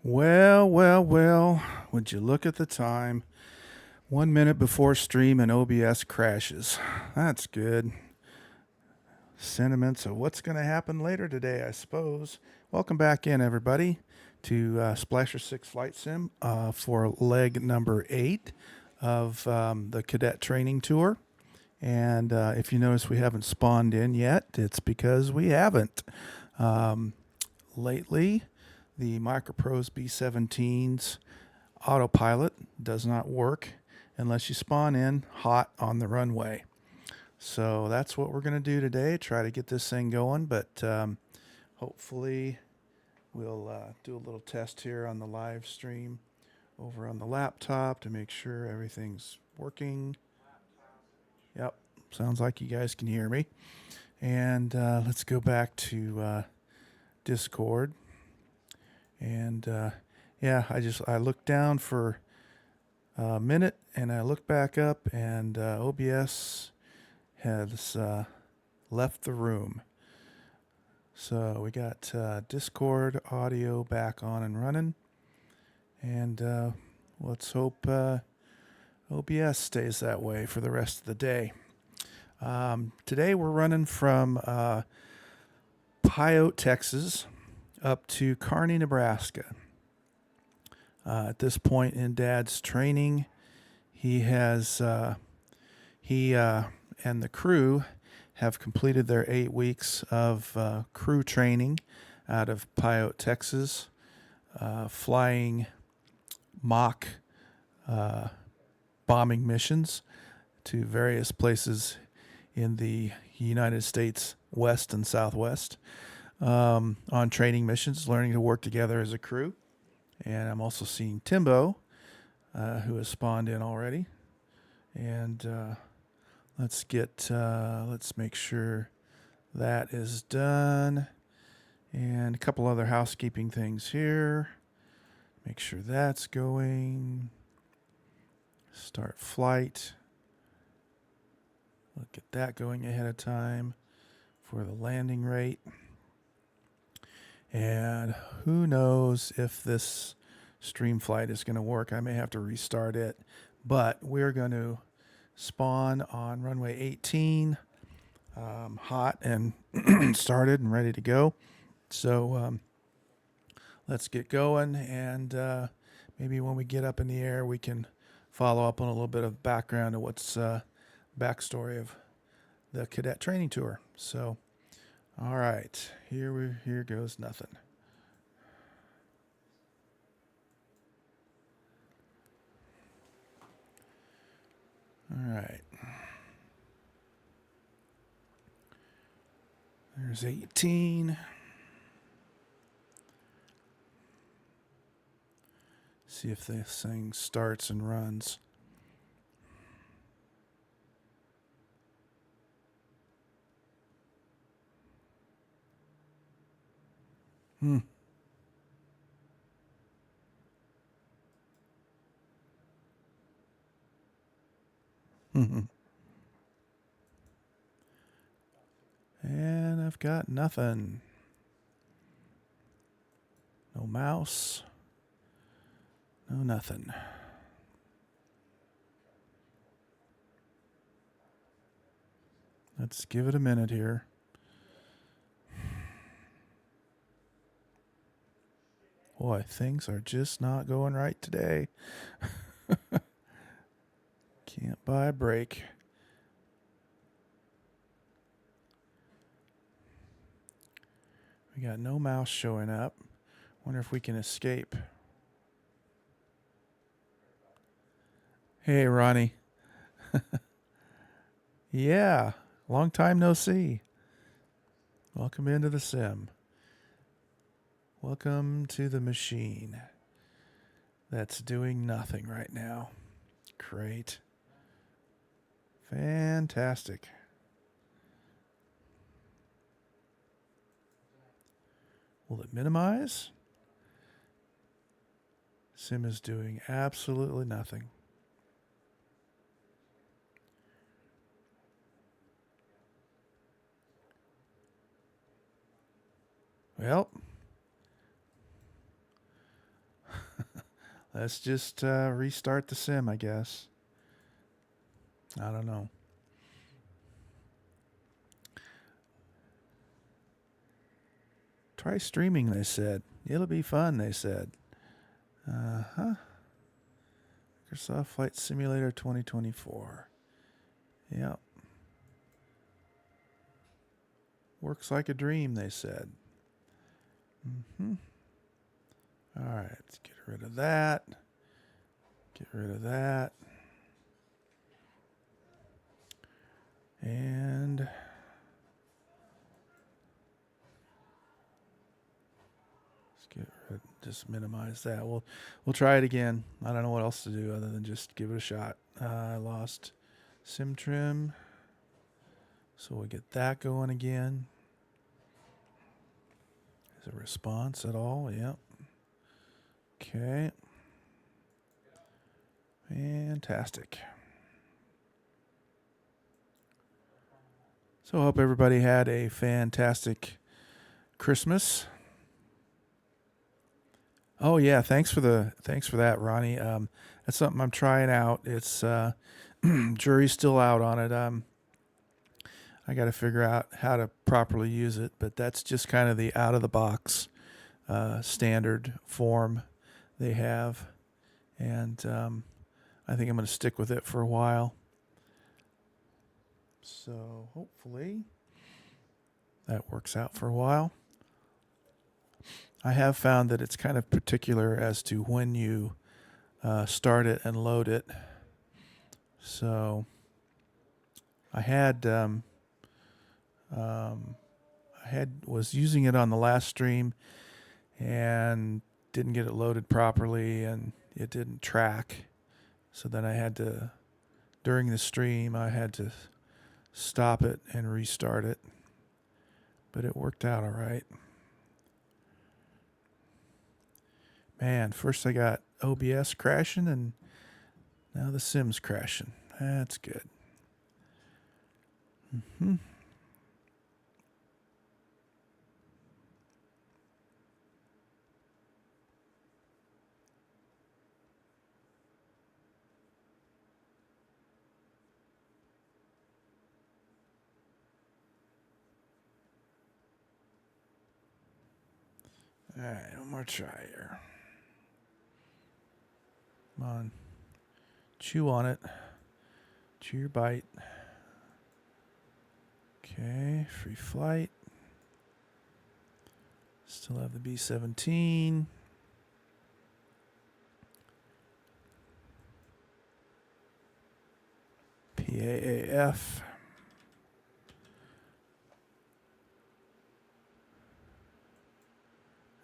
Well, well, well, would you look at the time? 1 minute before stream and OBS crashes. That's good. Sentiments of what's going to happen later today, I suppose. Welcome back in, everybody, to Splasher 6 Flight Sim for leg number 8 of the cadet training tour. And if you notice we haven't spawned in yet, it's because we haven't. Lately, the Microprose B17's autopilot does not work unless you spawn in hot on the runway. So that's what we're going to do today, try to get this thing going, but hopefully we'll do a little test here on the live stream over on the laptop to make sure everything's working. Yep, sounds like you guys can hear me. And let's go back to Discord. And yeah, I looked down for a minute and I looked back up and OBS has left the room. So we got Discord audio back on and running. And let's hope OBS stays that way for the rest of the day. Today we're running from Pyote, Texas up to Kearney, Nebraska. At this point in Dad's training, he and the crew have completed their 8 weeks of crew training out of Pyote, Texas, flying mock bombing missions to various places in the United States West and Southwest, on training missions, learning to work together as a crew. And I'm also seeing Timbo, who has spawned in already. And let's make sure that is done. And a couple other housekeeping things here. Make sure that's going. Start flight. Look at that going ahead of time for the landing rate. And who knows if this stream flight is going to work. I may have to restart it. But we're going to spawn on runway 18, hot and started and ready to go. So let's get going. And maybe when we get up in the air, we can follow up on a little bit of background of what's backstory of the cadet training tour. So, all right, here goes nothing. All right. There's 18. See if this thing starts and runs. And I've got nothing. No mouse. No nothing. Let's give it a minute here. Boy, things are just not going right today. Can't buy a break. We got no mouse showing up. Wonder if we can escape. Hey, Ronnie. Yeah, long time no see. Welcome into the sim. Welcome to the machine that's doing nothing right now. Great. Fantastic. Will it minimize? Sim is doing absolutely nothing. Well, Let's just restart the sim, I guess. I don't know. Try streaming, they said. It'll be fun, they said. Uh-huh. Microsoft Flight Simulator 2024. Yep. Works like a dream, they said. Mm-hmm. All right, let's get rid of that. Get rid of that. And just minimize that. We'll try it again. I don't know what else to do other than just give it a shot. I lost sim trim, so we'll get that going again. Is a response at all? Yep. Okay. Fantastic. So I hope everybody had a fantastic Christmas. Oh yeah, thanks for that, Ronnie. That's something I'm trying out. It's jury's still out on it. I got to figure out how to properly use it, but that's just kind of the out of the box standard form they have, and I think I'm going to stick with it for a while. So hopefully that works out for a while. I have found that it's kind of particular as to when you start it and load it. So I was using it on the last stream and didn't get it loaded properly, and it didn't track. So then I had to, during the stream, I had to stop it and restart it. But it worked out all right. Man, first I got OBS crashing, and now the sim's crashing. That's good. Mm-hmm. All right, one more try here. Come on. Chew on it. Chew your bite. Okay, free flight. Still have the B-17. PAAF.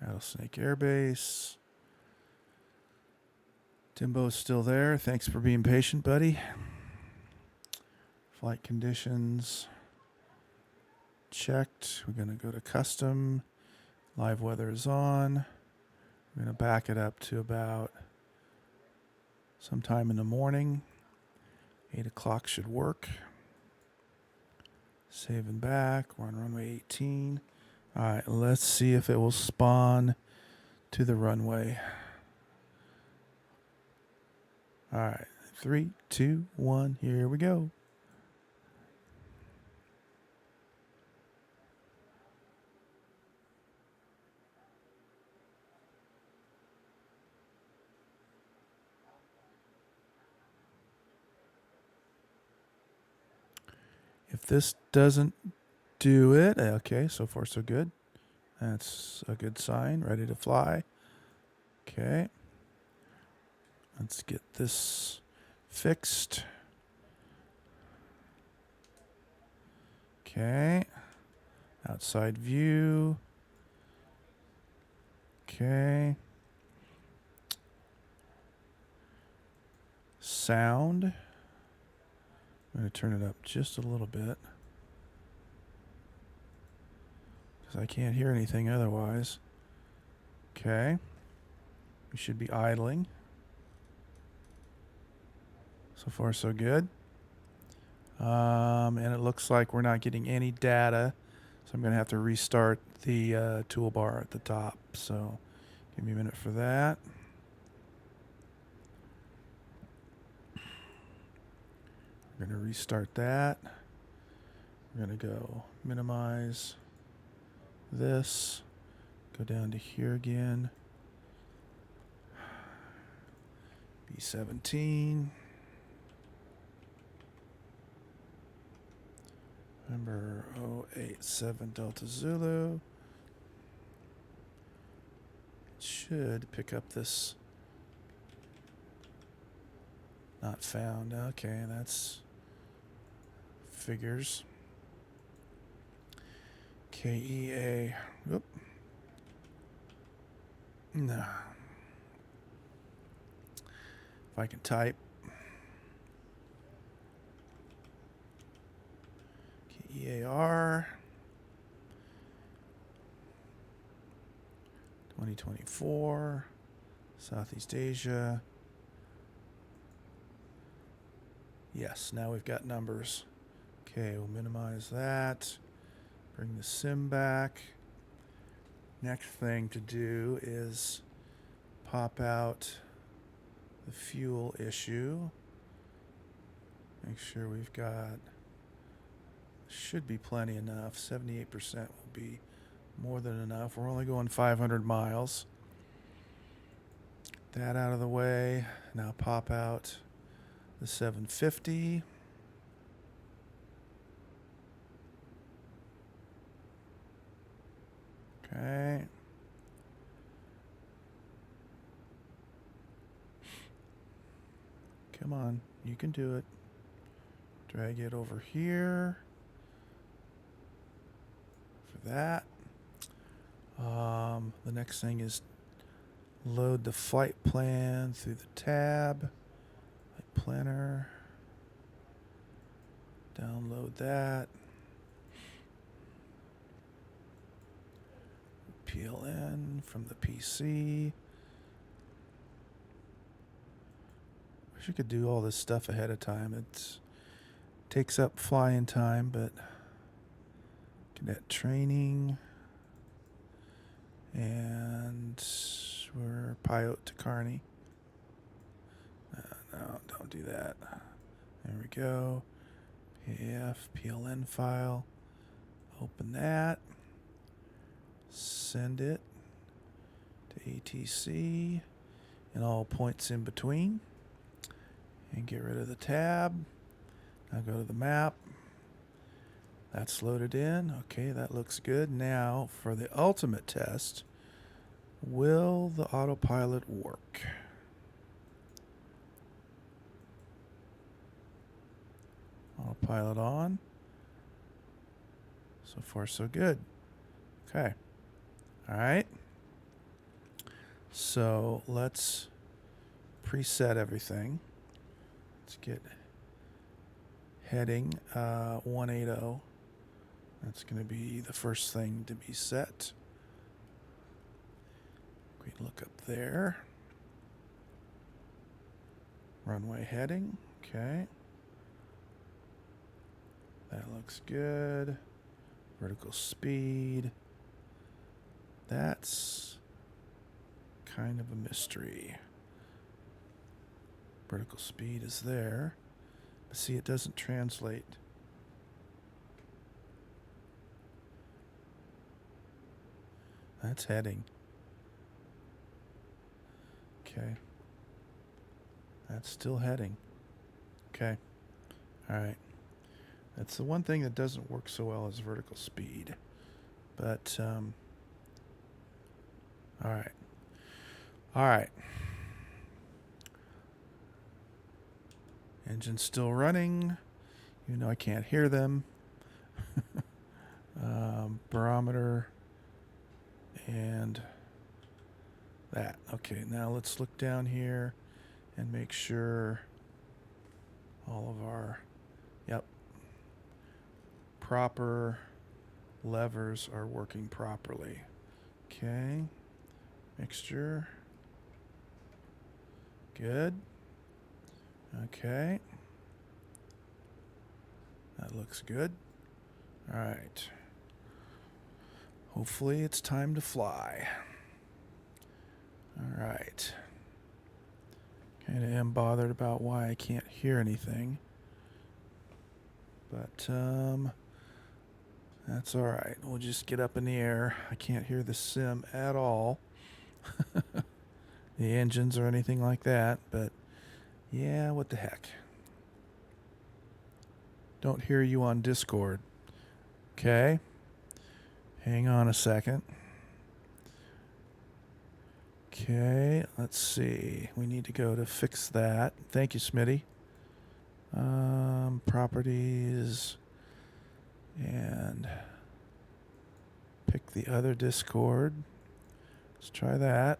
Rattlesnake Air Base. Timbo's still there. Thanks for being patient, buddy. Flight conditions checked. We're going to go to custom. Live weather is on. We're going to back it up to about sometime in the morning. 8 o'clock should work. Save and back. We're on runway 18. All right, let's see if it will spawn to the runway. All right, 3, 2, 1, here we go. If this doesn't do it, okay, so far so good. That's a good sign. Ready to fly. Okay. Let's get this fixed. Okay. Outside view. Okay. Sound. I'm going to turn it up just a little bit, because I can't hear anything otherwise. Okay. We should be idling. So far, so good. And it looks like we're not getting any data, so I'm going to have to restart the toolbar at the top. So give me a minute for that. We're going to restart that. We're going to go minimize this. Go down to here again. B17. Number 087 Delta Zulu. It should pick up this. Not found. Okay, that's figures. KEA. Oop. No. If I can type. KEAR. 2024. Southeast Asia. Yes, now we've got numbers. Okay, we'll minimize that. Bring the sim back. Next thing to do is pop out the fuel issue. Make sure we've got, should be plenty enough. 78% will be more than enough. We're only going 500 miles. That out of the way. Now pop out the 750. Okay. Come on, you can do it. Drag it over here for that. The next thing is load the flight plan through the tab. Flight planner. Download that. PLN from the PC. Wish you could do all this stuff ahead of time. It takes up flying time, but cadet training. And we're Pyote to Kearney. No, don't do that. There we go. PLN file. Open that. Send it to ATC and all points in between. And get rid of the tab. Now go to the map. That's loaded in. Okay, that looks good. Now for the ultimate test, will the autopilot work? Autopilot on. So far, so good. Okay. All right. So let's preset everything. Let's get heading 180. That's going to be the first thing to be set. We look up there. Runway heading. Okay. That looks good. Vertical speed. That's kind of a mystery. Vertical speed is there. But see, it doesn't translate. That's heading. Okay. That's still heading. Okay. All right. That's the one thing that doesn't work so well is vertical speed. But, all right. All right. Engine's still running. You know I can't hear them. Barometer and that. Okay, now let's look down here and make sure all of our, proper levers are working properly. Okay, mixture. Good. Okay. That looks good. All right. Hopefully it's time to fly. All right. Kind of am bothered about why I can't hear anything. But that's all right. We'll just get up in the air. I can't hear the sim at all. The engines or anything like that. But yeah, what the heck. Don't hear you on Discord. Okay. Hang on a second. Okay, let's see. We need to go to fix that. Thank you, Smitty. Properties and pick the other Discord. Let's try that.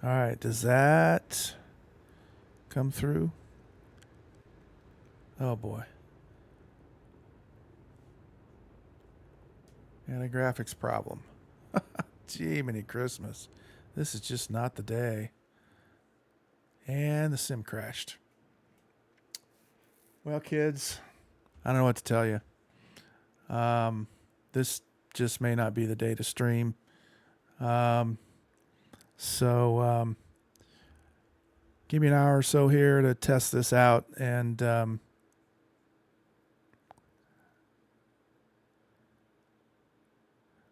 All right, does that come through? Oh boy. And a graphics problem. Gee, many Christmas. This is just not the day. And the sim crashed. Well, kids, I don't know what to tell you. This just may not be the day to stream. So give me an hour or so here to test this out. And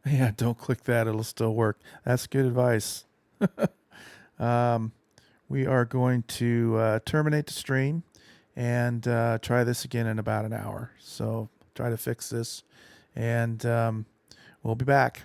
yeah, don't click that. It'll still work. That's good advice. We are going to terminate the stream and try this again in about an hour. So try to fix this, and we'll be back.